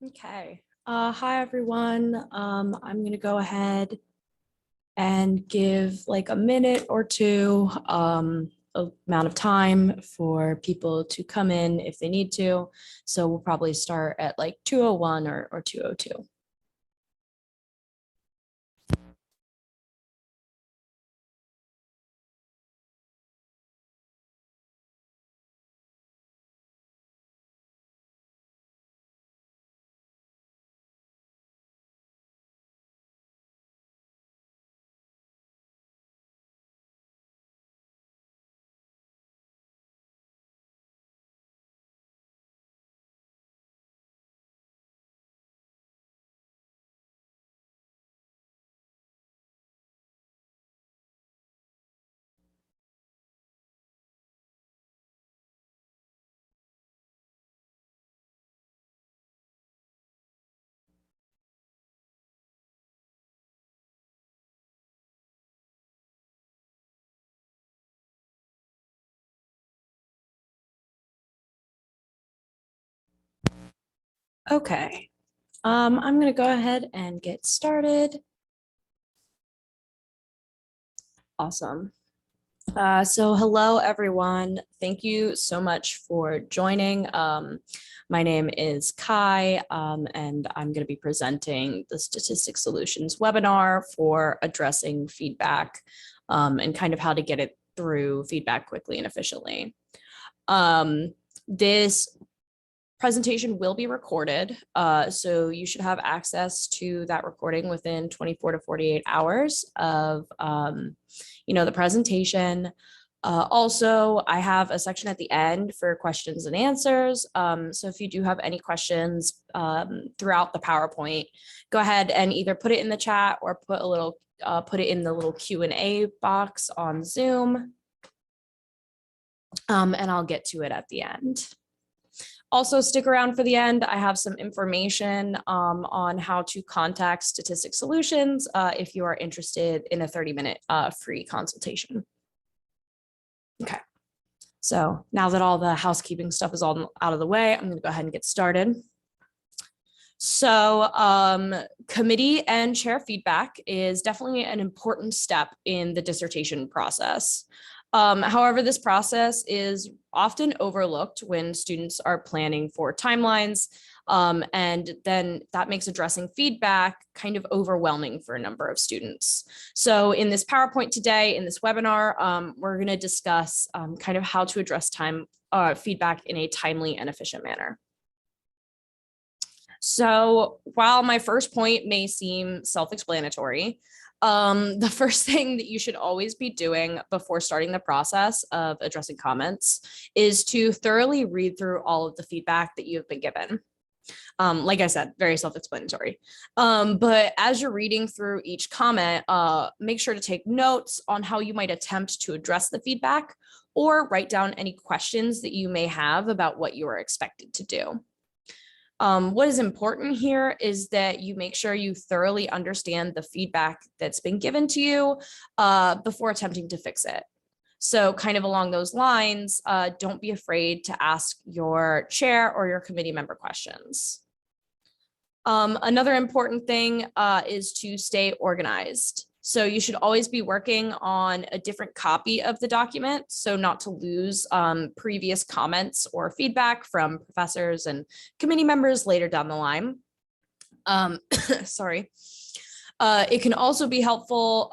Okay. Hi, everyone. I'm going to go ahead and give like a minute or two amount of time for people to come in if they need to. So we'll probably start at like 2:01 or 2:02. Okay. I'm going to go ahead and get started. Awesome. So hello, everyone. Thank you so much for joining. My name is Kai, and I'm going to be presenting the Statistics Solutions webinar for addressing feedback and kind of how to get it through feedback quickly and efficiently. This presentation will be recorded, so you should have access to that recording within 24 to 48 hours of the presentation. Also, I have a section at the end for questions and answers. So if you do have any questions throughout the PowerPoint, go ahead and either put it in the chat or put it in the little Q&A box on Zoom. And I'll get to it at the end. Also, stick around for the end. I have some information on how to contact Statistics Solutions if you are interested in a 30-minute free consultation. Okay, so now that all the housekeeping stuff is all out of the way, I'm going to go ahead and get started. So committee and chair feedback is definitely an important step in the dissertation process. However, this process is often overlooked when students are planning for timelines, and then that makes addressing feedback kind of overwhelming for a number of students. So in this PowerPoint today, in this webinar, we're going to discuss kind of how to address feedback in a timely and efficient manner. So while my first point may seem self-explanatory, the first thing that you should always be doing before starting the process of addressing comments is to thoroughly read through all of the feedback that you've been given. Like I said, very self-explanatory. But as you're reading through each comment, make sure to take notes on how you might attempt to address the feedback or write down any questions that you may have about what you are expected to do. What is important here is that you make sure you thoroughly understand the feedback that's been given to you before attempting to fix it. So kind of along those lines, don't be afraid to ask your chair or your committee member questions. Another important thing is to stay organized. So you should always be working on a different copy of the document, so not to lose previous comments or feedback from professors and committee members later down the line. Sorry. It can also be helpful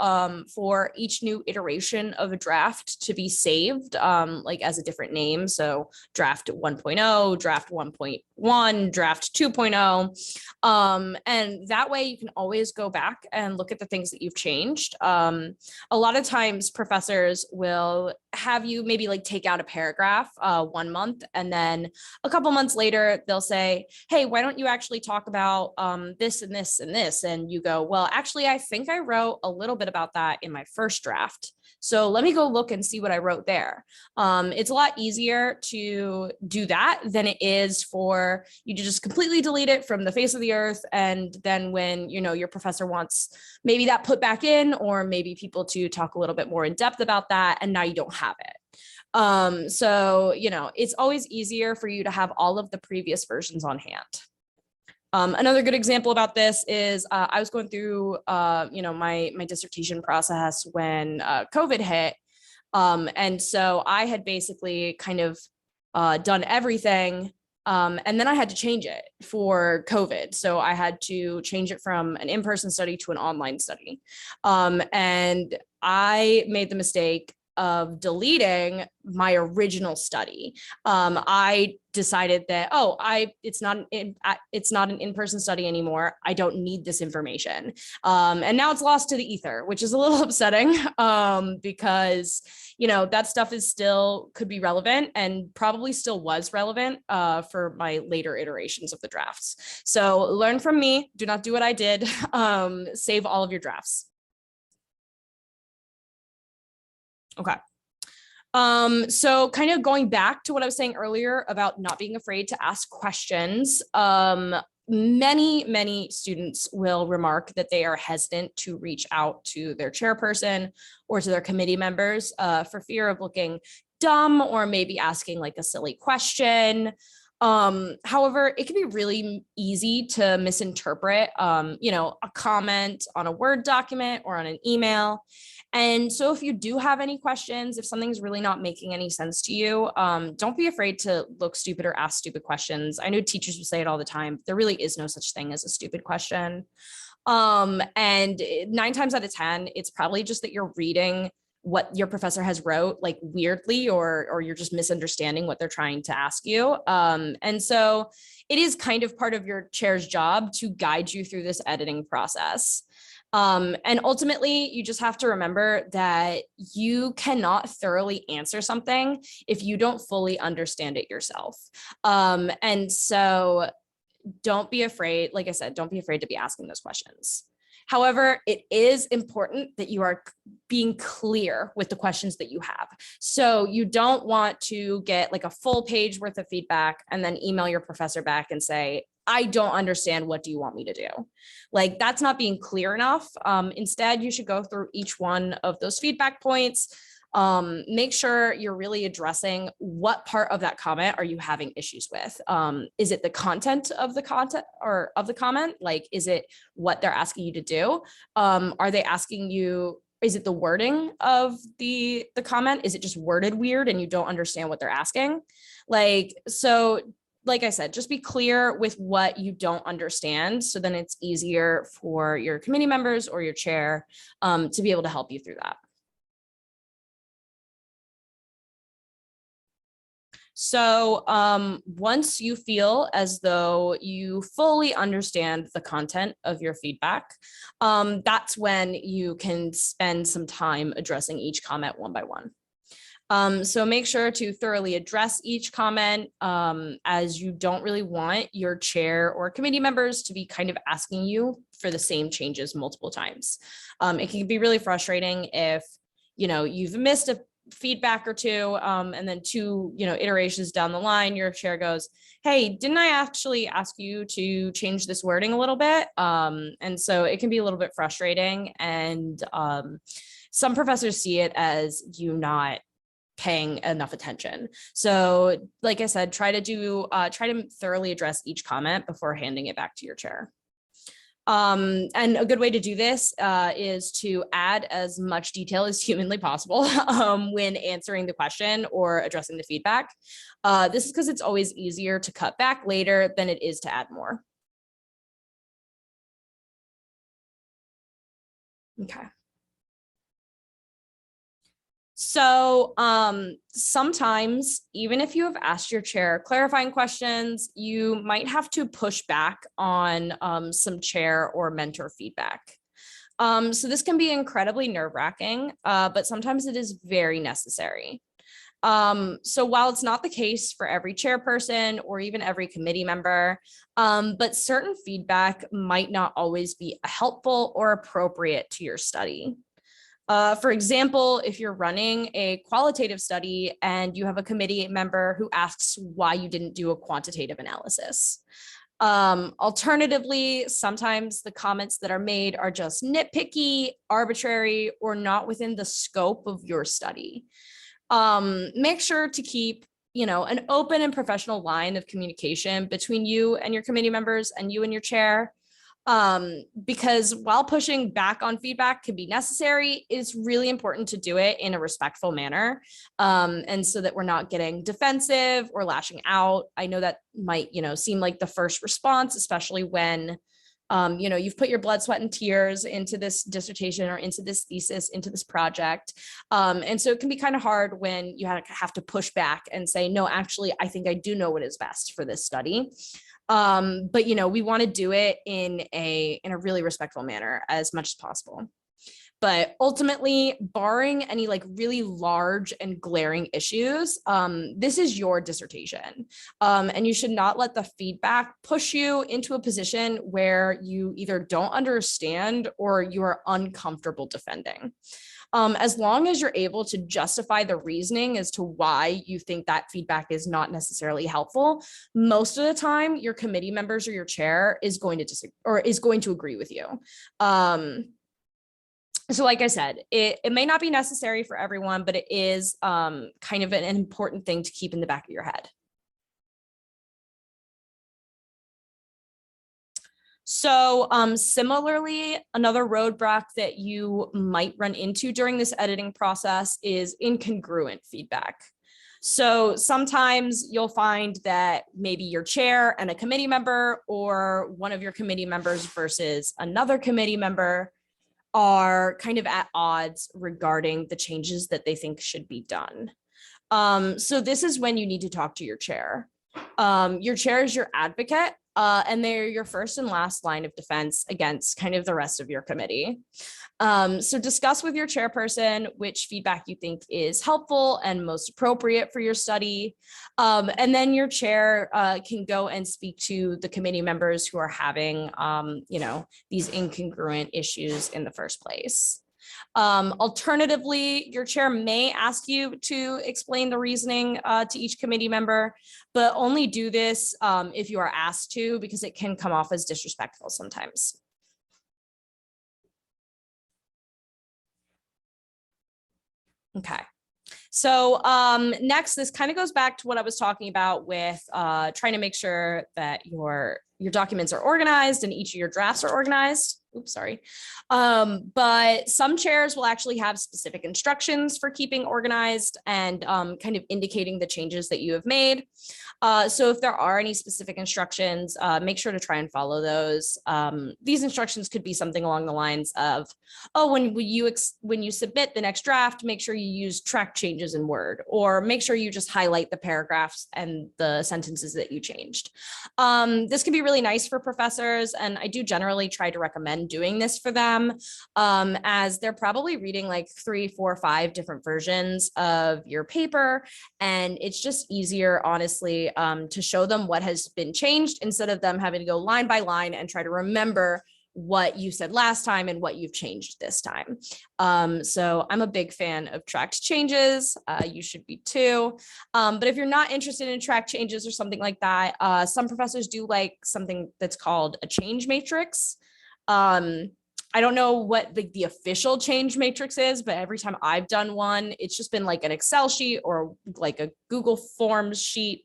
for each new iteration of a draft to be saved like as a different name. So draft 1.0, draft 1.1, draft 2.0. And that way you can always go back and look at the things that you've changed. A lot of times professors will have you maybe like take out a paragraph 1 month, and then a couple months later they'll say, hey, why don't you actually talk about this and this and this? And you go, well, actually, I think I wrote a little bit about that in my first draft. So let me go look and see what I wrote there. It's a lot easier to do that than it is for you to just completely delete it from the face of the earth. And then when, your professor wants maybe that put back in, or maybe people to talk a little bit more in depth about that, and now you don't have it. So, it's always easier for you to have all of the previous versions on hand. Another good example about this is I was going through, my dissertation process when COVID hit. And so I had basically kind of done everything. And then I had to change it for COVID. So I had to change it from an in-person study to an online study. And I made the mistake of deleting my original study. I decided that, it's not an in-person study anymore. I don't need this information. And now it's lost to the ether, which is a little upsetting because, that stuff is still could be relevant and probably still was relevant for my later iterations of the drafts. So learn from me, do not do what I did, save all of your drafts. Okay. So kind of going back to what I was saying earlier about not being afraid to ask questions, many students will remark that they are hesitant to reach out to their chairperson or to their committee members for fear of looking dumb or maybe asking like a silly question. However, it can be really easy to misinterpret, a comment on a Word document or on an email. And so if you do have any questions, if something's really not making any sense to you, don't be afraid to look stupid or ask stupid questions. I know teachers will say it all the time. There really is no such thing as a stupid question. And 9 times out of 10, it's probably just that you're reading what your professor has wrote like weirdly, or you're just misunderstanding what they're trying to ask you. And so it is kind of part of your chair's job to guide you through this editing process. And ultimately, you just have to remember that you cannot thoroughly answer something if you don't fully understand it yourself. And so don't be afraid. Like I said, don't be afraid to be asking those questions. However, it is important that you are being clear with the questions that you have. So you don't want to get like a full page worth of feedback and then email your professor back and say, I don't understand. What do you want me to do? Like, that's not being clear enough. Instead, you should go through each one of those feedback points. Make sure you're really addressing what part of that comment are you having issues with. Is it the content of the content or of the comment? Like, is it what they're asking you to do? Are they asking you, is it the wording of the comment? Is it just worded weird and you don't understand what they're asking? Like I said, just be clear with what you don't understand. So then it's easier for your committee members or your chair to be able to help you through that. So once you feel as though you fully understand the content of your feedback, that's when you can spend some time addressing each comment one by one. So make sure to thoroughly address each comment, as you don't really want your chair or committee members to be kind of asking you for the same changes multiple times. It can be really frustrating if, you've missed a feedback or two, and then 2, iterations down the line, your chair goes, hey, didn't I actually ask you to change this wording a little bit? And so it can be a little bit frustrating. And some professors see it as you not paying enough attention. So like I said, try to thoroughly address each comment before handing it back to your chair. And a good way to do this is to add as much detail as humanly possible when answering the question or addressing the feedback. This is because it's always easier to cut back later than it is to add more. Okay. So sometimes, even if you have asked your chair clarifying questions, you might have to push back on some chair or mentor feedback. So this can be incredibly nerve-wracking, but sometimes it is very necessary. So while it's not the case for every chairperson or even every committee member, but certain feedback might not always be helpful or appropriate to your study. For example, if you're running a qualitative study and you have a committee member who asks why you didn't do a quantitative analysis. Alternatively, sometimes the comments that are made are just nitpicky, arbitrary, or not within the scope of your study. Make sure to keep an open and professional line of communication between you and your committee members and you and your chair. Because while pushing back on feedback can be necessary, it's really important to do it in a respectful manner. And so that we're not getting defensive or lashing out. I know that might, seem like the first response, especially when you've put your blood, sweat, and tears into this dissertation or into this thesis, into this project. And so it can be kind of hard when you have to push back and say, no, actually, I think I do know what is best for this study. But we want to do it in a really respectful manner as much as possible. But ultimately, barring any like really large and glaring issues, this is your dissertation. And you should not let the feedback push you into a position where you either don't understand or you are uncomfortable defending. As long as you're able to justify the reasoning as to why you think that feedback is not necessarily helpful, most of the time your committee members or your chair is going to disagree or is going to agree with you. So like I said, it may not be necessary for everyone, but it is kind of an important thing to keep in the back of your head. So similarly, another roadblock that you might run into during this editing process is incongruent feedback. So sometimes you'll find that maybe your chair and a committee member or one of your committee members versus another committee member are kind of at odds regarding the changes that they think should be done. So this is when you need to talk to your chair. Your chair is your advocate, and they're your first and last line of defense against kind of the rest of your committee. So discuss with your chairperson which feedback you think is helpful and most appropriate for your study. And then your chair can go and speak to the committee members who are having, these incongruent issues in the first place. Alternatively, your chair may ask you to explain the reasoning to each committee member, but only do this if you are asked to, because it can come off as disrespectful sometimes. Okay. So next, this kind of goes back to what I was talking about with trying to make sure that your documents are organized and each of your drafts are organized. Oops, sorry. But some chairs will actually have specific instructions for keeping organized and kind of indicating the changes that you have made. So if there are any specific instructions, make sure to try and follow those. These instructions could be something along the lines of, oh, when you submit the next draft, make sure you use track changes in Word, or make sure you just highlight the paragraphs and the sentences that you changed. This can be really nice for professors, and I do generally try to recommend doing this for them, as they're probably reading like 3, 4, 5 different versions of your paper, and it's just easier, honestly, to show them what has been changed instead of them having to go line by line and try to remember what you said last time and what you've changed this time. So I'm a big fan of tracked changes. You should be too. But if you're not interested in track changes or something like that, some professors do like something that's called a change matrix. I don't know what the official change matrix is, but every time I've done one, it's just been like an Excel sheet or like a Google Forms sheet,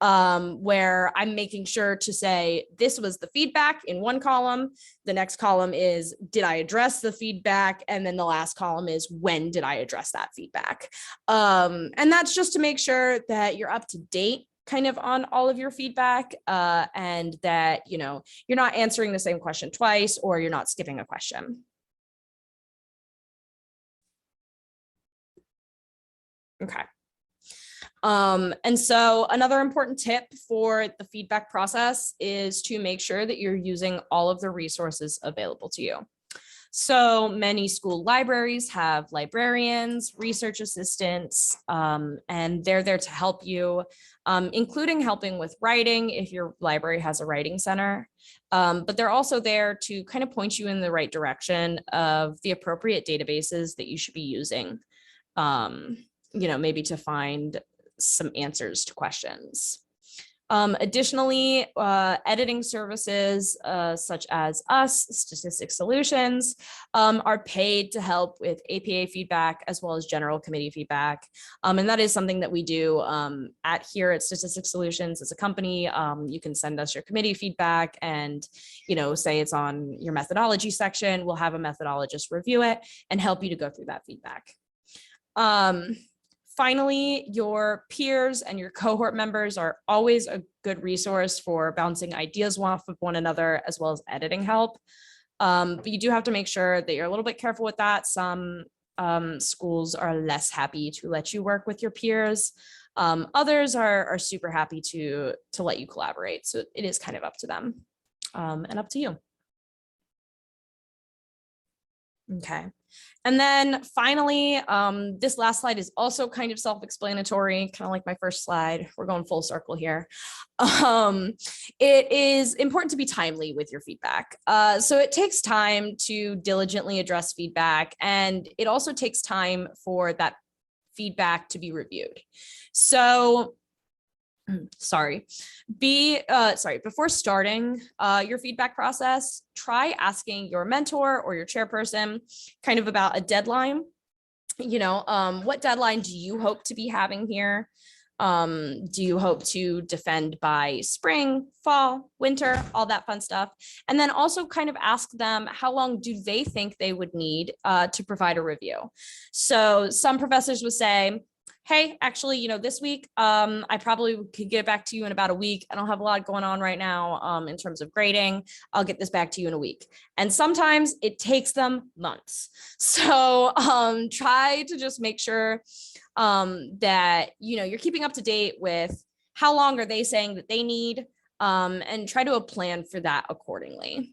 where I'm making sure to say, this was the feedback in one column. The next column is, did I address the feedback? And then the last column is, when did I address that feedback? And that's just to make sure that you're up to date kind of on all of your feedback, and that, you're not answering the same question twice, or you're not skipping a question. Okay. And so another important tip for the feedback process is to make sure that you're using all of the resources available to you. So many school libraries have librarians, research assistants, and they're there to help you, including helping with writing if your library has a writing center. But they're also there to kind of point you in the right direction of the appropriate databases that you should be using, maybe to find some answers to questions. Additionally, editing services such as us, Statistics Solutions, are paid to help with APA feedback as well as general committee feedback. And that is something that we do at here at Statistics Solutions as a company. You can send us your committee feedback and, say it's on your methodology section. We'll have a methodologist review it and help you to go through that feedback. Finally, your peers and your cohort members are always a good resource for bouncing ideas off of one another, as well as editing help. But you do have to make sure that you're a little bit careful with that. Some schools are less happy to let you work with your peers. Others are super happy to let you collaborate. So it is kind of up to them and up to you. Okay. And then finally, this last slide is also kind of self-explanatory, kind of like my first slide. We're going full circle here. It is important to be timely with your feedback. So it takes time to diligently address feedback, and it also takes time for that feedback to be reviewed. So before starting your feedback process, try asking your mentor or your chairperson kind of about a deadline. What deadline do you hope to be having here? Do you hope to defend by spring, fall, winter, all that fun stuff? And then also kind of ask them, how long do they think they would need to provide a review? So some professors would say, hey, actually, this week, I probably could get back to you in about a week. I don't have a lot going on right now in terms of grading. I'll get this back to you in a week. And sometimes it takes them months. So try to just make sure that, you're keeping up to date with how long are they saying that they need, and try to plan for that accordingly.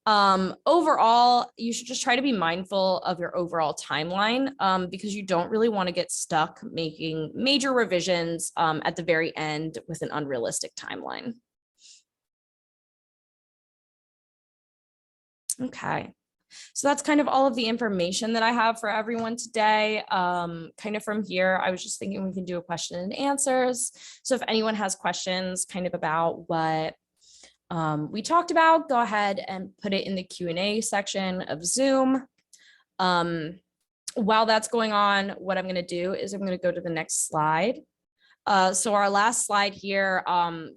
Overall, you should just try to be mindful of your overall timeline because you don't really want to get stuck making major revisions at the very end with an unrealistic timeline. Okay. So that's kind of all of the information that I have for everyone today. Kind of from here, I was just thinking we can do a question and answers. So if anyone has questions kind of about what we talked about, go ahead and put it in the Q&A section of Zoom. While that's going on, what I'm going to do is I'm going to go to the next slide. So our last slide here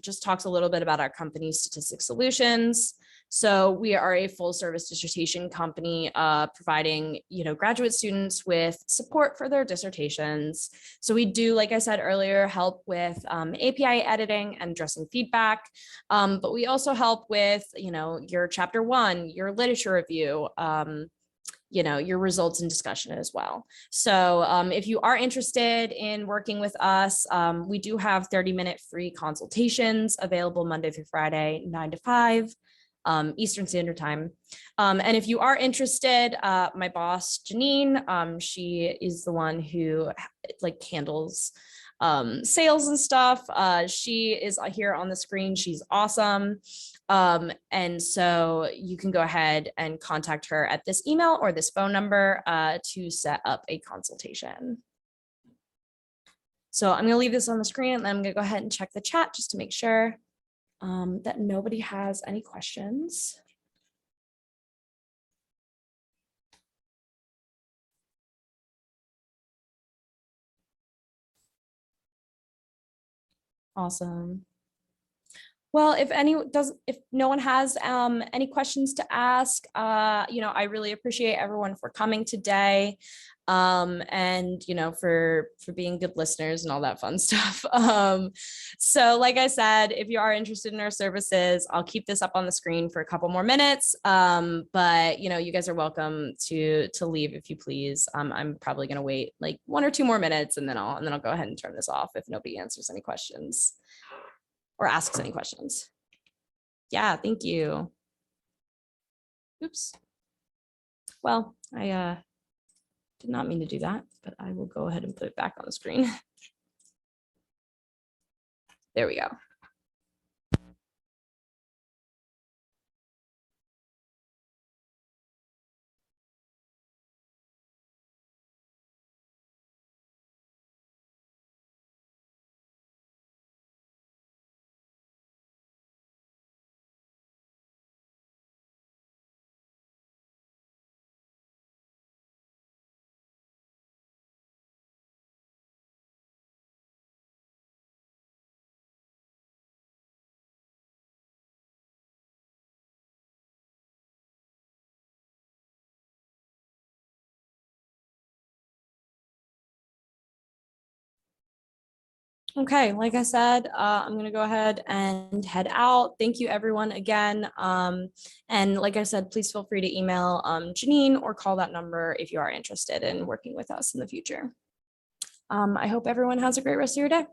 just talks a little bit about our company, Statistics Solutions. So we are a full service dissertation company providing, graduate students with support for their dissertations. So we do, like I said earlier, help with API editing and addressing feedback, but we also help with, your chapter 1, your literature review, your results and discussion as well. So if you are interested in working with us, we do have 30-minute free consultations available Monday through Friday, 9 to 5. Eastern Standard Time. And if you are interested, my boss, Janine, she is the one who handles sales and stuff. She is here on the screen. She's awesome. And so you can go ahead and contact her at this email or this phone number to set up a consultation. So I'm going to leave this on the screen and then I'm going to go ahead and check the chat just to make sure that nobody has any questions. Awesome. Well, if no one has any questions to ask, I really appreciate everyone for coming today. And for being good listeners and all that fun stuff. So like I said, if you are interested in our services, I'll keep this up on the screen for a couple more minutes. But you guys are welcome to leave if you please. I'm probably going to wait like 1 or 2 more minutes and then I'll go ahead and turn this off if nobody answers any questions or asks any questions. Yeah, thank you. Oops. Well, I did not mean to do that, but I will go ahead and put it back on the screen. There we go. Okay, like I said, I'm going to go ahead and head out. Thank you, everyone, again. And like I said, please feel free to email Janine or call that number if you are interested in working with us in the future. I hope everyone has a great rest of your day.